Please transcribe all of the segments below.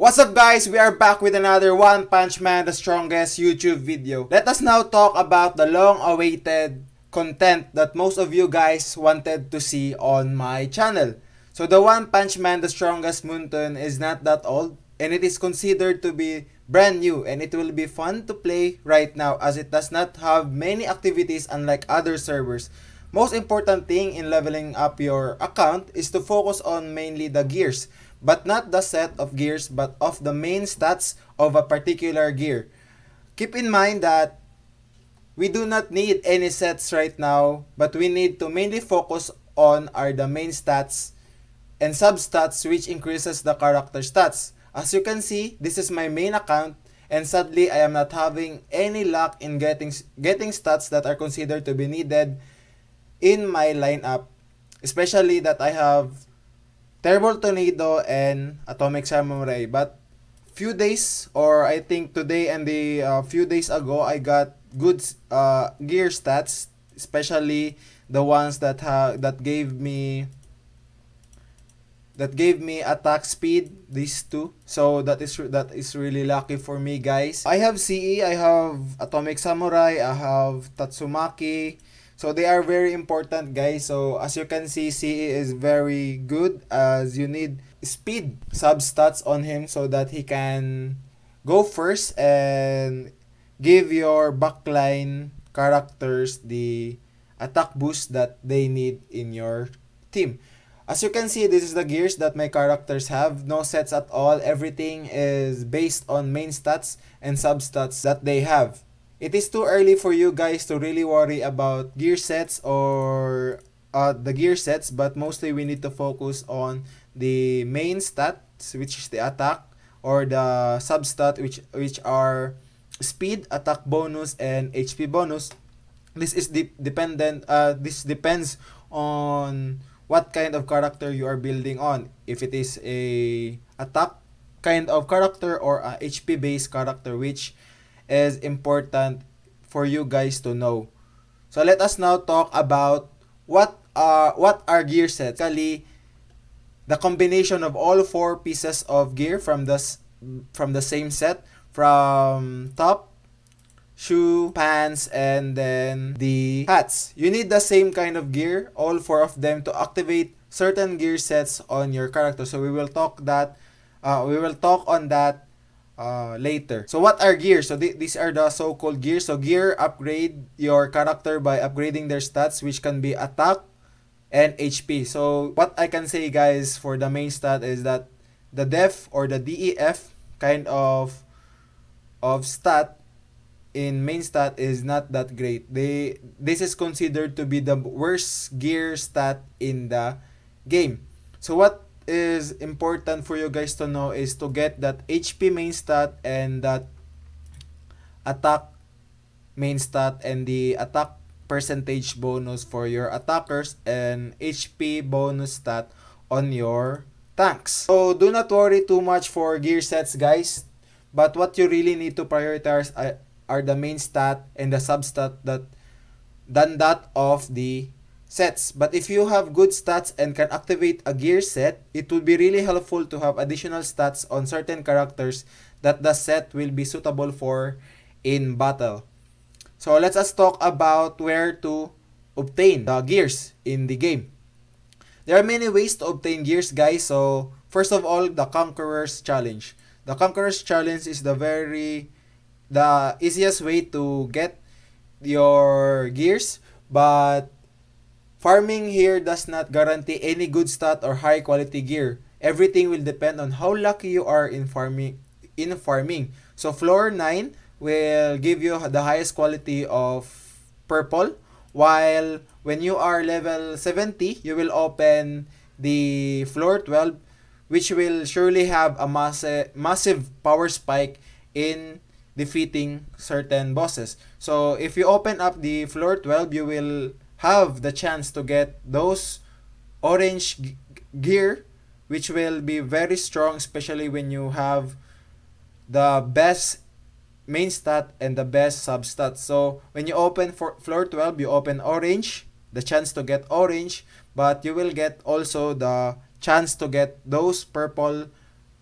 What's up guys? We are back with another One Punch Man, the strongest YouTube video. Let us now talk about the long-awaited content that most of you guys wanted to see on my channel. So the One Punch Man, the strongest Moonton is not that old and it is considered to be brand new and it will be fun to play right now as it does not have many activities unlike other servers. Most important thing in leveling up your account is to focus on mainly the gears, but not the set of gears but of the main stats of a particular gear. Keep in mind that we do not need any sets right now, but we need to mainly focus on are the main stats and substats which increases the character stats. As you can see, this is my main account and sadly I am not having any luck in getting stats that are considered to be needed in my lineup, especially that I have Terrible Tornado and Atomic Samurai. But few days, or I think today and the few days ago, I got good gear stats, especially the ones that gave me attack speed, these two. So that is really lucky for me, guys. I have CE, I have Atomic Samurai, I have Tatsumaki. So they are very important, guys. So as you can see, CE is very good as you need speed substats on him so that he can go first and give your backline characters the attack boost that they need in your team. As you can see, this is the gears that my characters have. No sets at all. Everything is based on main stats and substats that they have. It is too early for you guys to really worry about gear sets or the gear sets, but mostly we need to focus on the main stats, which is the attack, or the substat, which are speed, attack bonus, and HP bonus. This is dependent. This depends on what kind of character you are building on. If it is a attack kind of character or a HP based character, which is important for you guys to know. So let us now talk about what are gear sets. Basically, the combination of all four pieces of gear from the same set, from top, shoe, pants, and then the hats. You need the same kind of gear, all four of them, to activate certain gear sets on your character. So we will talk on that later. So what are gears? So these are the so-called gears. So gear upgrade your character by upgrading their stats, which can be attack and HP. So what I can say, guys, for the main stat is that the def or the DEF kind of stat in main stat is not that great. This is considered to be the worst gear stat in the game. So what is important for you guys to know is to get that HP main stat and that attack main stat and the attack percentage bonus for your attackers and HP bonus stat on your tanks. So do not worry too much for gear sets, guys, but what you really need to prioritize are the main stat and the substat than that of the sets. But if you have good stats and can activate a gear set, it would be really helpful to have additional stats on certain characters that the set will be suitable for in battle. So let us talk about where to obtain the gears in the game. There are many ways to obtain gears, guys. So first of all, the Conqueror's Challenge. The Conqueror's Challenge is the easiest way to get your gears, but farming here does not guarantee any good stat or high quality gear. Everything will depend on how lucky you are in farming. So floor 9 will give you the highest quality of purple, while when you are level 70, you will open the floor 12, which will surely have a massive power spike in defeating certain bosses. So if you open up the floor 12, you will have the chance to get those orange gear, which will be very strong, especially when you have the best main stat and the best substat. So when you open for floor 12, you open orange, the chance to get orange, but you will get also the chance to get those purple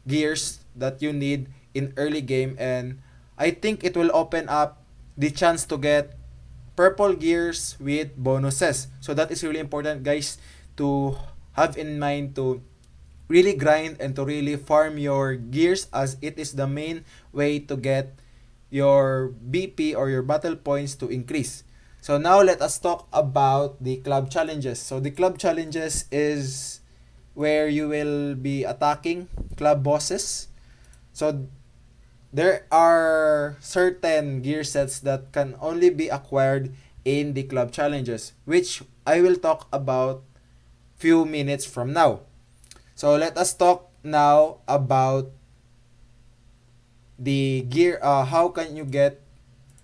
gears that you need in early game, and I think it will open up the chance to get purple gears with bonuses. So that is really important, guys, to have in mind to really grind and to really farm your gears, as it is the main way to get your BP or your battle points to increase. So now let us talk about the club challenges. So the club challenges is where you will be attacking club bosses. So there are certain gear sets that can only be acquired in the club challenges, which I will talk about few minutes from now. So let us talk now about the gear, how can you get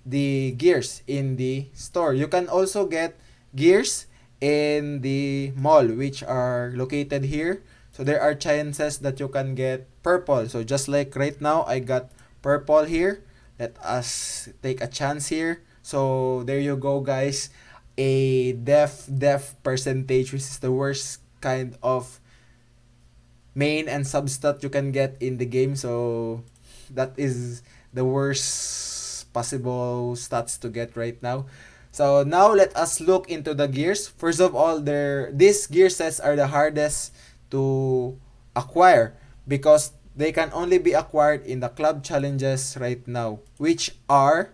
the gears in the store. You can also get gears in the mall, which are located here. So there are chances that you can get purple. So just like right now, I got purple here. Let us take a chance here. So there you go, guys. A def percentage, which is the worst kind of main and substat you can get in the game. So that is the worst possible stats to get right now. So now let us look into the gears. First of all, these gear sets are the hardest to acquire because they can only be acquired in the club challenges right now, which are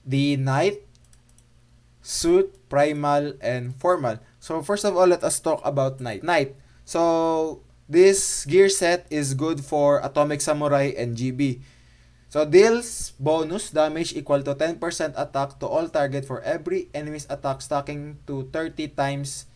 the Knight, Suit, Primal, and Formal. So first of all, let us talk about Knight. So this gear set is good for Atomic Samurai and GB. So deals bonus damage equal to 10% attack to all target for every enemy's attack, stacking to 30 times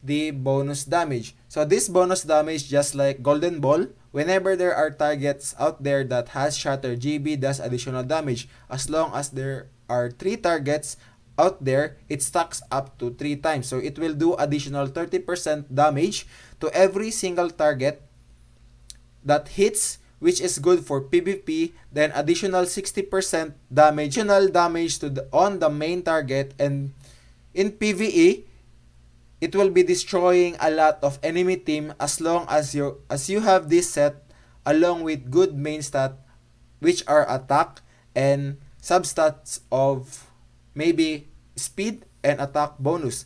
the bonus damage. So this bonus damage, just like Golden Ball, whenever there are targets out there that has Shatter, GB does additional damage. As long as there are 3 targets out there, it stacks up to 3 times. So it will do additional 30% damage to every single target that hits, which is good for PvP. Then additional 60% damage, on the main target, and in PvE, it will be destroying a lot of enemy team as long as you have this set along with good main stat, which are attack and substats of maybe speed and attack bonus.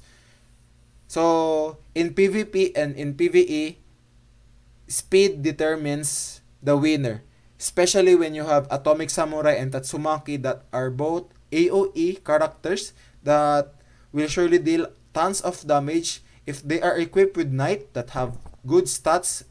So in PvP and in PvE, speed determines the winner, especially when you have Atomic Samurai and Tatsumaki that are both AoE characters that will surely deal tons of damage. If they are equipped with Knight that have good stats,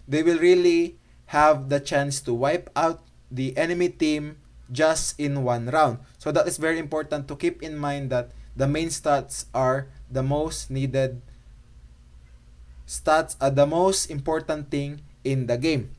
they will really have the chance to wipe out the enemy team just in one round. So that is very important to keep in mind, that the main stats are the most needed stats, are the most important thing in the game.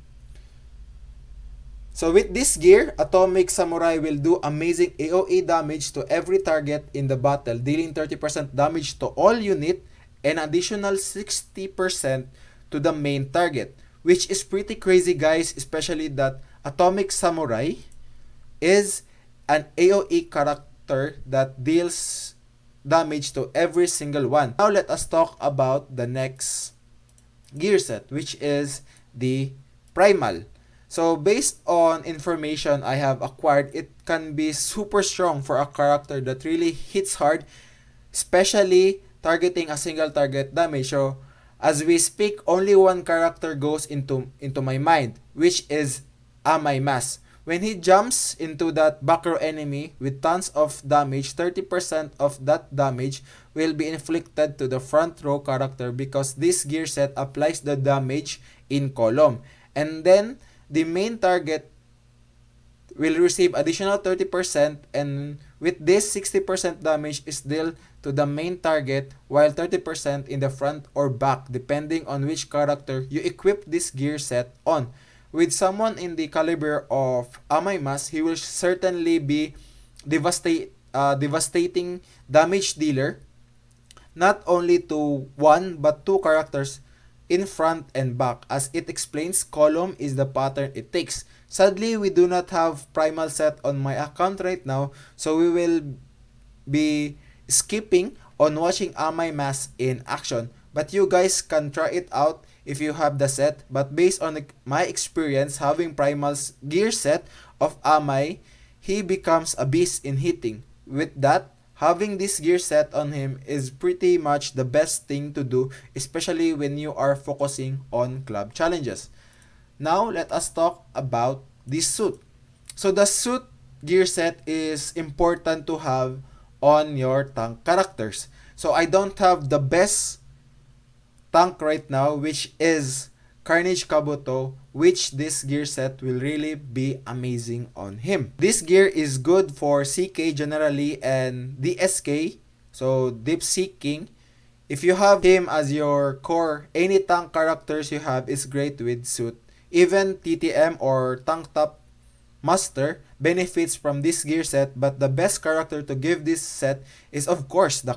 So with this gear, Atomic Samurai will do amazing AoE damage to every target in the battle, dealing 30% damage to all unit and additional 60% to the main target, which is pretty crazy, guys, especially that Atomic Samurai is an AoE character that deals damage to every single one. Now let us talk about the next gear set, which is the Primal. So based on information I have acquired, it can be super strong for a character that really hits hard, especially targeting a single target damage. So as we speak, only one character goes into my mind, which is Amai Mas. When he jumps into that back row enemy with tons of damage, 30% of that damage will be inflicted to the front row character because this gear set applies the damage in column. And then the main target will receive additional 30%, and with this 60% damage is dealt to the main target, while 30% in the front or back, depending on which character you equip this gear set on. With someone in the caliber of Amai Mas, he will certainly be devastating damage dealer, not only to one but two characters in front and back. As it explains, column is the pattern it takes. Sadly, we do not have Primal set on my account right now, so we will be skipping on watching Amai Mas in action. but you guys can try it out if you have the set. But based on my experience having Primal's gear set of Amai, he becomes a beast in hitting. With that, having this gear set on him is pretty much the best thing to do, especially when you are focusing on club challenges. Now, let us talk about this suit. So, the suit gear set is important to have on your tank characters. So, I don't have the best tank right now, which is Carnage Kabuto, which this gear set will really be amazing on him. This gear is good for CK generally and DSK, so Deep Seeking. If you have him as your core, any tank characters you have is great with suit. Even TTM or Tank Top Master benefits from this gear set, but the best character to give this set is of course the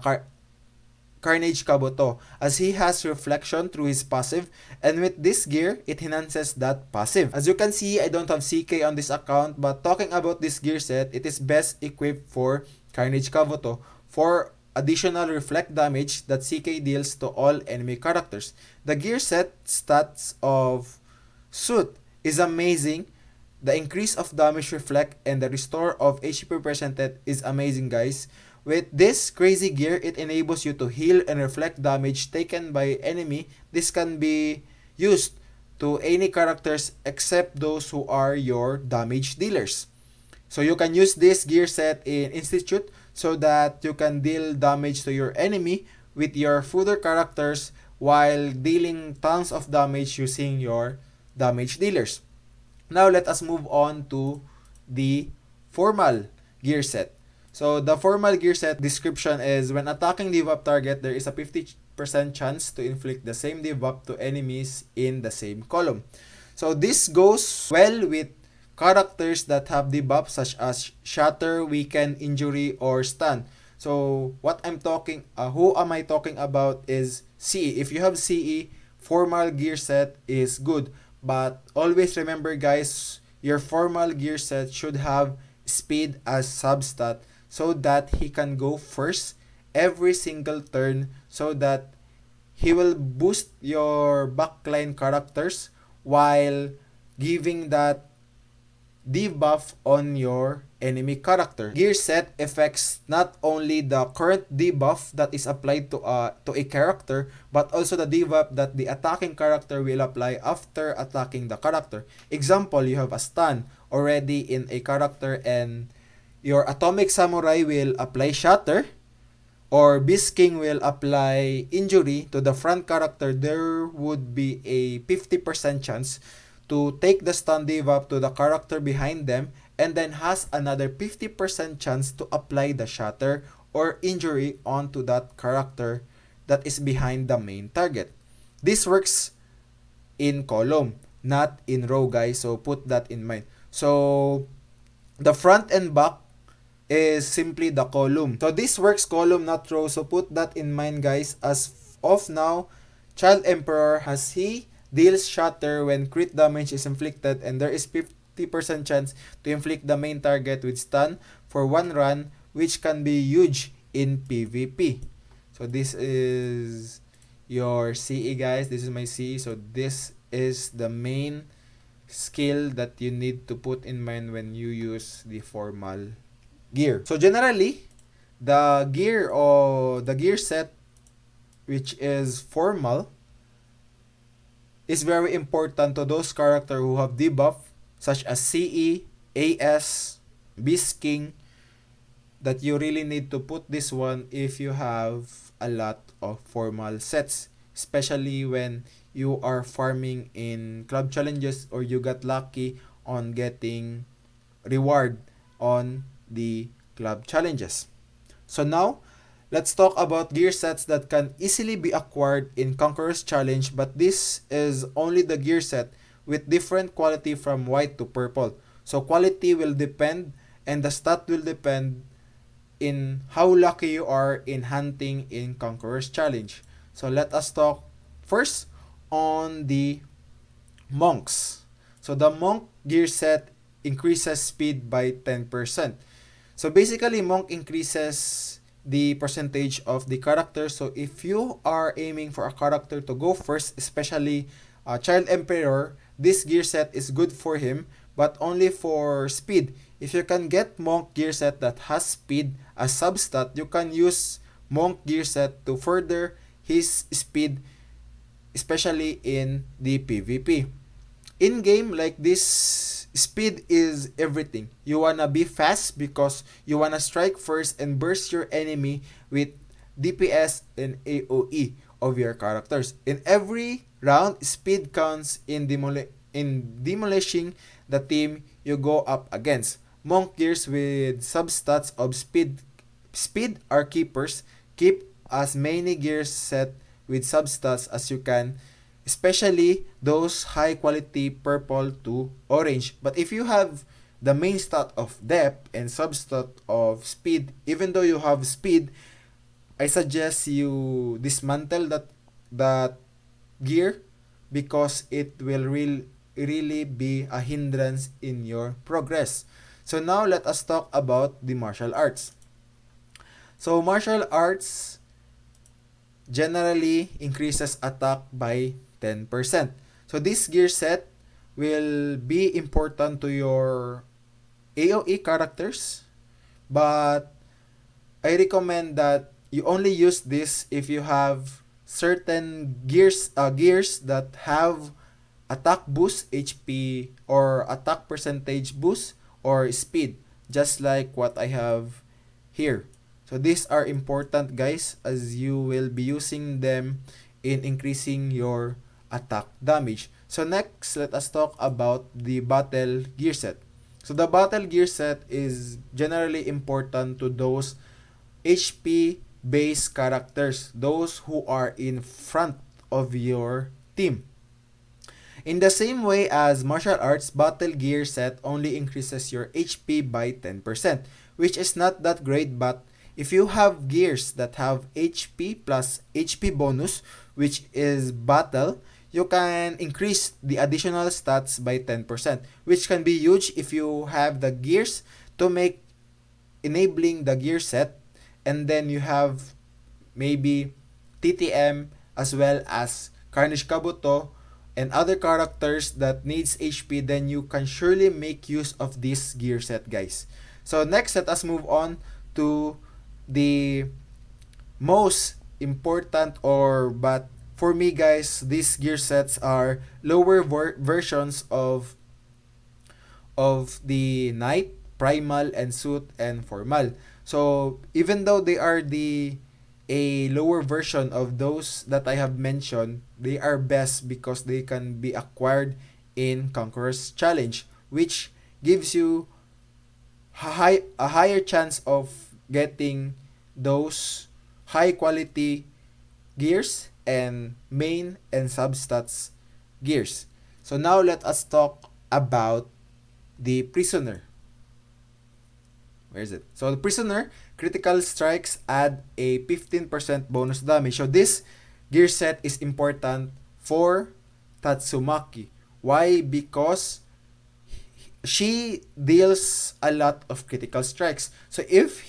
Carnage Kabuto, as he has reflection through his passive, and with this gear, it enhances that passive. As you can see, I don't have CK on this account, but talking about this gear set, it is best equipped for Carnage Kabuto for additional reflect damage that CK deals to all enemy characters. The gear set stats of Suit is amazing. The increase of damage reflect and the restore of HP percentage is amazing, guys. With this crazy gear, it enables you to heal and reflect damage taken by enemy. This can be used to any characters except those who are your damage dealers. So you can use this gear set in Institute so that you can deal damage to your enemy with your fooder characters while dealing tons of damage using your damage dealers. Now let us move on to the formal gear set. So the formal gear set description is when attacking debuff target, there is a 50% chance to inflict the same debuff to enemies in the same column. So this goes well with characters that have debuffs such as Shatter, Weaken, Injury, or Stun. So who am I talking about is CE. If you have CE, formal gear set is good. But always remember, guys, your formal gear set should have speed as substat so that he can go first every single turn, so that he will boost your backline characters while giving that debuff on your enemy character. Gear set affects not only the current debuff that is applied to a character, but also the debuff that the attacking character will apply after attacking the character. Example, you have a stun already in a character and your Atomic Samurai will apply Shatter, or Beast King will apply Injury to the front character. There would be a 50% chance to take the stun debuff to the character behind them, and then has another 50% chance to apply the Shatter or Injury onto that character that is behind the main target. This works in column, not in row, guys, so put that in mind. So the front and back is simply the column. So this works column, not row, so put that in mind, guys. As of now, Child Emperor he deals Shatter when crit damage is inflicted, and there is 50% chance to inflict the main target with stun for one run, which can be huge in PvP. So this is your CE, guys. This is my CE. So this is the main skill that you need to put in mind when you use the formal gear. So generally, the gear set which is formal is very important to those characters who have debuff such as CE, AS, Beast King, that you really need to put this one if you have a lot of formal sets, especially when you are farming in club challenges or you got lucky on getting reward on the club challenges. So now, let's talk about gear sets that can easily be acquired in Conqueror's Challenge, but this is only the gear set with different quality from white to purple. So quality will depend and the stat will depend in how lucky you are in hunting in Conqueror's Challenge. So let us talk first on the monks. So the monk gear set increases speed by 10%. So basically, monk increases the percentage of the character. So if you are aiming for a character to go first, especially Child Emperor, this gear set is good for him, but only for speed. If you can get Monk gear set that has speed as substat, you can use Monk gear set to further his speed, especially in the PvP. In game like this, speed is everything. You wanna be fast because you wanna strike first and burst your enemy with DPS and AoE of your characters. In every round, speed counts in demolishing the team you go up against. Monk gears with substats of speed are keepers. Keep as many gears set with substats as you can, especially those high quality purple to orange. But if you have the main stat of depth and substat of speed, even though you have speed, I suggest you dismantle that gear because it will really be a hindrance in your progress. So now let us talk about the martial arts. So martial arts generally increases attack by 10%. So this gear set will be important to your AoE characters, but I recommend that you only use this if you have certain gears that have attack boost, HP, or attack percentage boost, or speed, just like what I have here. So these are important, guys, as you will be using them in increasing your attack damage. So next, let us talk about the battle gear set. So the battle gear set is generally important to those HP based characters, those who are in front of your team. In the same way as martial arts, battle gear set only increases your HP by 10%, which is not that great, but if you have gears that have HP plus HP bonus, which is battle, you can increase the additional stats by 10%, which can be huge if you have the gears to make enabling the gear set, and then you have maybe TTM as well as Carnage Kabuto and other characters that needs HP, then you can surely make use of this gear set, guys. So next, let us move on to the most important, but for me, guys, these gear sets are lower versions of the Knight, Primal, and Suit, and Formal. So even though they are a lower version of those that I have mentioned, they are best because they can be acquired in Conqueror's Challenge, which gives you a higher chance of getting those high quality gears and main and substats gears. So now let us talk about the Prisoner. Where is it? So the Prisoner, critical strikes add a 15% bonus damage. So this gear set is important for Tatsumaki. Why? Because she deals a lot of critical strikes. So if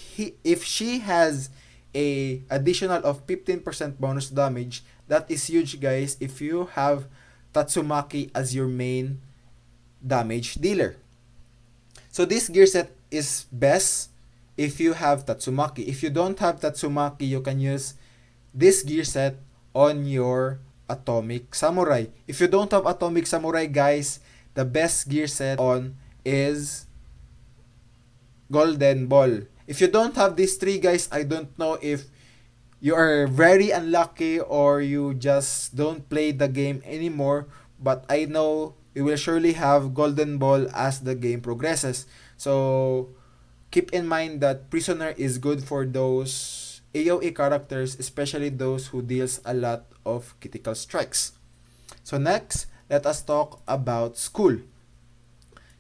she has a additional of 15% bonus damage, that is huge, guys, if you have Tatsumaki as your main damage dealer. So this gear set is best if you have Tatsumaki. If you don't have Tatsumaki, you can use this gear set on your Atomic Samurai. If you don't have Atomic Samurai, guys, the best gear set on is Golden Ball. If you don't have these three, guys, I don't know if you are very unlucky or you just don't play the game anymore, but I know you will surely have Golden Ball as the game progresses. So keep in mind that Prisoner is good for those AoE characters, especially those who deals a lot of critical strikes. So next, let us talk about School.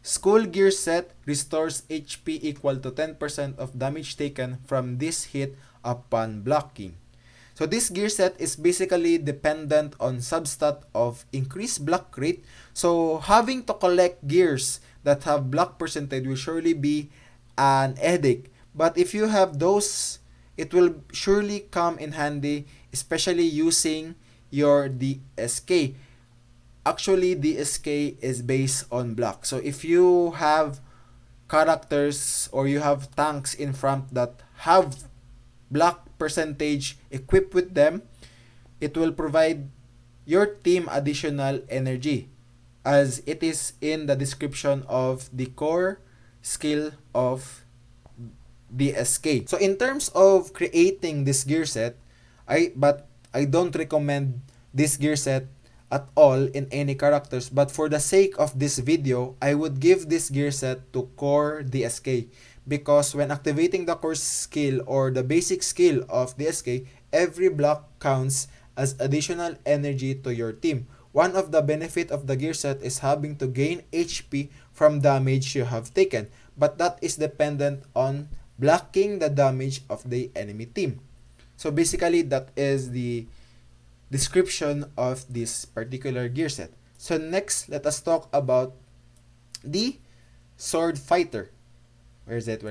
School gear set restores HP equal to 10% of damage taken from this hit upon blocking. So this gear set is basically dependent on substat of increased block rate. So having to collect gears that have block percentage will surely be an headache. But if you have those it will surely come in handy, especially using your DSK. Actually, DSK is based on block. So if you have characters or you have tanks in front that have block percentage equipped with them, it will provide your team additional energy, as it is in the description of the core skill of DSK. So in terms of creating this gear set, I don't recommend this gear set at all in any characters, but for the sake of this video, I would give this gear set to core DSK, because when activating the core skill or the basic skill of DSK, every block counts as additional energy to your team. One of the benefit of the gear set is having to gain HP from damage you have taken, but that is dependent on blocking the damage of the enemy team. So basically, that is the description of this particular gear set. So next, let us talk about the sword fighter. Where is it?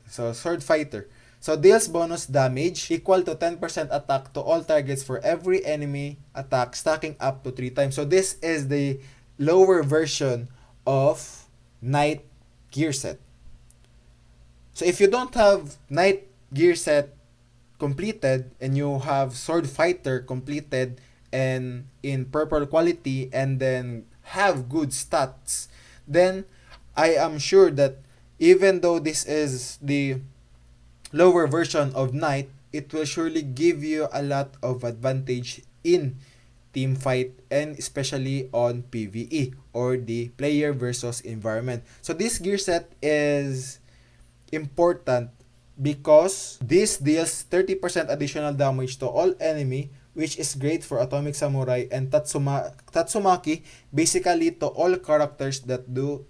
So sword fighter. So deals bonus damage equal to 10% attack to all targets for every enemy attack, stacking up to 3 times. So this is the lower version of Knight gear set. So if you don't have Knight gear set completed and you have sword fighter completed and in purple quality and then have good stats, then I am sure that even though this is the lower version of Knight, it will surely give you a lot of advantage in team fight and especially on PvE or the player versus environment. So this gear set is important because this deals 30% additional damage to all enemy, which is great for Atomic Samurai and Tatsumaki, basically to all characters that do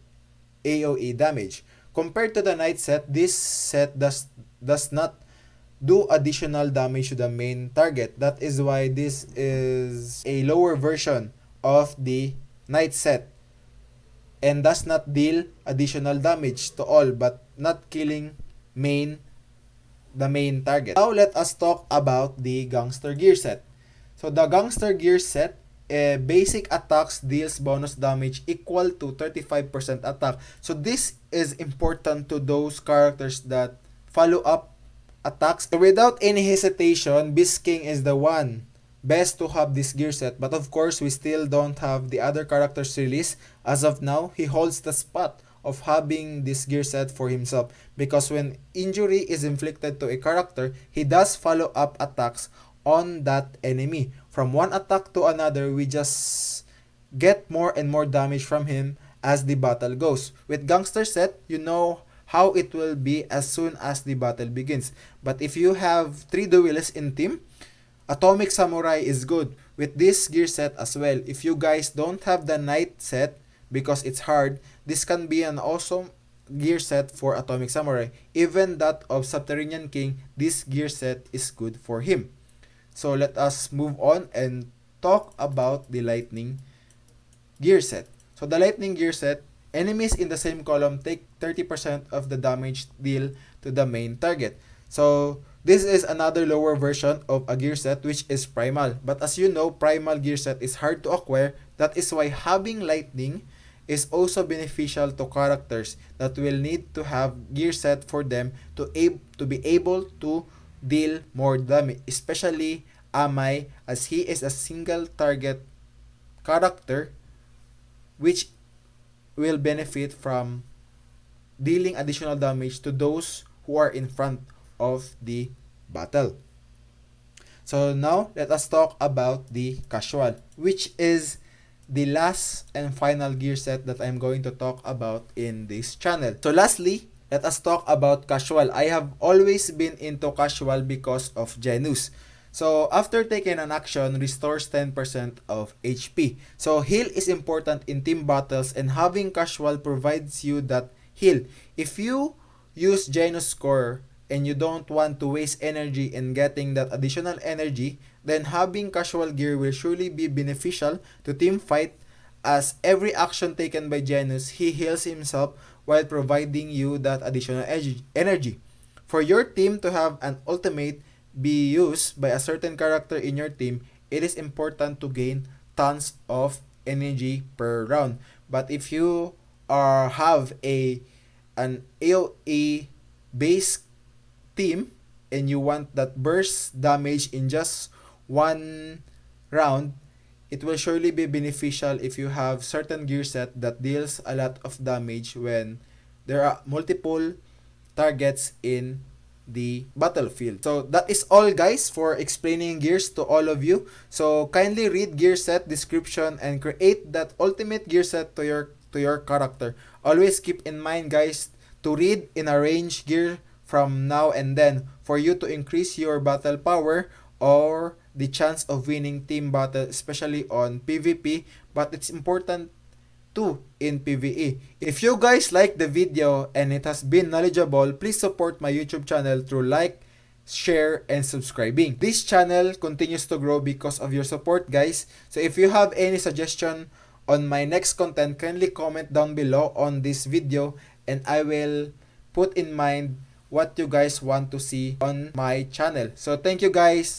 AoE damage. Compared to the Knight set, this set does not do additional damage to the main target. That is why this is a lower version of the Knight set and does not deal additional damage to all but not killing the main target. Now let us talk about the Gangster gear set. So the Gangster gear set, basic attacks deals bonus damage equal to 35% attack. So this is important to those characters that follow up attacks. So without any hesitation, Beast King is the one best to have this gear set, but of course we still don't have the other characters released. As of now, he holds the spot of having this gear set for himself, because when injury is inflicted to a character, he does follow up attacks on that enemy. From one attack to another, we just get more and more damage from him as the battle goes. With Gangster set, you know how it will be as soon as the battle begins. But if you have 3 duelists in team, Atomic Samurai is good with this gear set as well. If you guys don't have the Knight set because it's hard, this can be an awesome gear set for Atomic Samurai. Even that of Subterranean King, this gear set is good for him. So let us move on and talk about the Lightning gear set. So the Lightning gear set, enemies in the same column take 30% of the damage deal to the main target. So this is another lower version of a gear set, which is Primal. But as you know, Primal gear set is hard to acquire. That is why having Lightning is also beneficial to characters that will need to have gear set for them to be able to deal more damage, especially Amai, as he is a single target character which will benefit from dealing additional damage to those who are in front of the battle. So now let us talk about the Casual, which is the last and final gear set that I'm going to talk about in this channel. So lastly, let us talk about Casual. I have always been into Casual because of Genus. So after taking an action, restores 10% of HP. So heal is important in team battles, and having Casual provides you that heal. If you use Genus score and you don't want to waste energy in getting that additional energy, then having Casual gear will surely be beneficial to team fight, as every action taken by Genus, he heals himself while providing you that additional energy. for your team to have an ultimate be used by a certain character in your team, it is important to gain tons of energy per round. But if you have an AoE base team and you want that burst damage in just one round, it will surely be beneficial if you have certain gear set that deals a lot of damage when there are multiple targets in the battlefield. So that is all guys for explaining gears to all of you. So kindly read gear set description and create that ultimate gear set to your character. Always keep in mind guys to read in a range gear from now and then for you to increase your battle power or the chance of winning team battle, especially on PvP, but it's important too in PvE. If you guys like the video and it has been knowledgeable, please support my YouTube channel through like, share, and subscribing. This channel continues to grow because of your support guys. So if you have any suggestion on my next content, kindly comment down below on this video and I will put in mind what you guys want to see on my channel. So thank you guys.